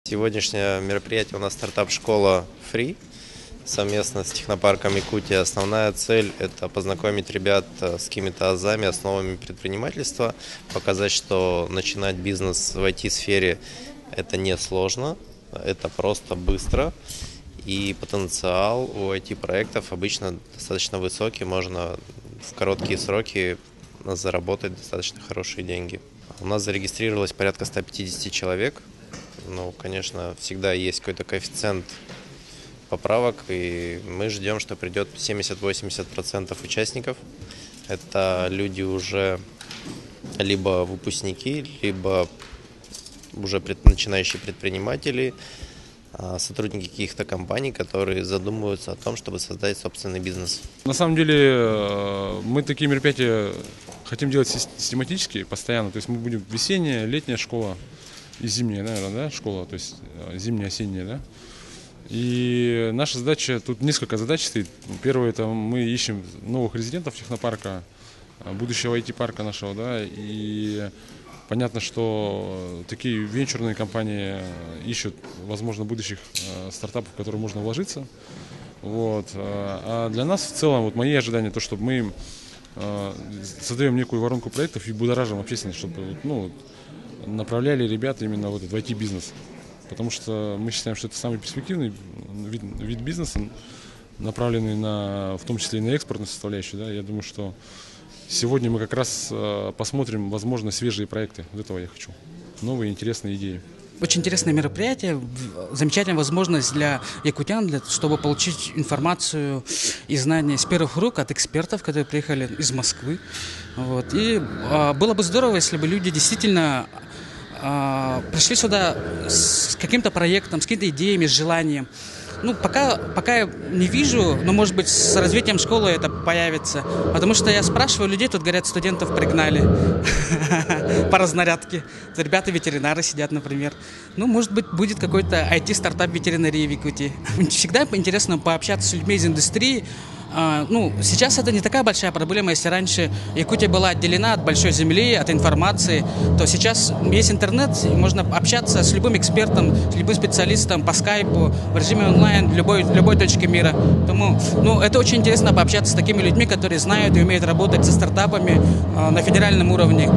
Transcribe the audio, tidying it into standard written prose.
Сегодняшнее мероприятие у нас стартап-школа Free совместно с технопарком Якутия. Основная цель – это познакомить ребят с какими-то азами, основами предпринимательства, показать, что начинать бизнес в IT-сфере – это не сложно, это просто быстро. И потенциал у IT-проектов обычно достаточно высокий, можно в короткие сроки заработать достаточно хорошие деньги. У нас зарегистрировалось порядка 150 человек. Ну, конечно, всегда есть какой-то коэффициент поправок, и мы ждем, что придет 70-80% участников. Это люди уже либо выпускники, либо уже начинающие предприниматели, сотрудники каких-то компаний, которые задумываются о том, чтобы создать собственный бизнес. На самом деле мы такие мероприятия хотим делать систематически, постоянно. То есть мы будем весенняя, летняя школа и зимняя, наверное, да, школа, то есть зимняя, осенняя, да. И наша задача, тут несколько задач стоит. Первое, это мы ищем новых резидентов технопарка, будущего IT-парка нашего, да, и понятно, что такие венчурные компании ищут, возможно, будущих стартапов, в которые можно вложиться. Вот. А для нас в целом, вот мои ожидания, то, чтобы мы создаем некую воронку проектов и будоражим общественность, чтобы направляли ребят именно в IT-бизнес. Потому что мы считаем, что это самый перспективный вид бизнеса, направленный в том числе и на экспортную составляющую. Да. Я думаю, что сегодня мы как раз посмотрим, возможно, свежие проекты. Вот этого я хочу. Новые интересные идеи. Очень интересное мероприятие, замечательная возможность для якутян, чтобы получить информацию и знания с первых рук от экспертов, которые приехали из Москвы. Вот. И было бы здорово, если бы люди действительно пришли сюда с каким-то проектом, с какими-то идеями, с желанием. Ну, пока я не вижу, но, может быть, с развитием школы это появится. Потому что я спрашиваю людей, тут, говорят, студентов пригнали по разнарядке. Ребята-ветеринары сидят, например. Ну, может быть, будет какой-то IT-стартап ветеринарии в Якутии. Всегда интересно пообщаться с людьми из индустрии. Ну, сейчас это не такая большая проблема. Если раньше Якутия была отделена от большой земли, от информации, то сейчас есть интернет, и можно общаться с любым экспертом, с любым специалистом по скайпу, в режиме онлайн, в любой точке мира. Поэтому, это очень интересно пообщаться с такими людьми, которые знают и умеют работать со стартапами на федеральном уровне.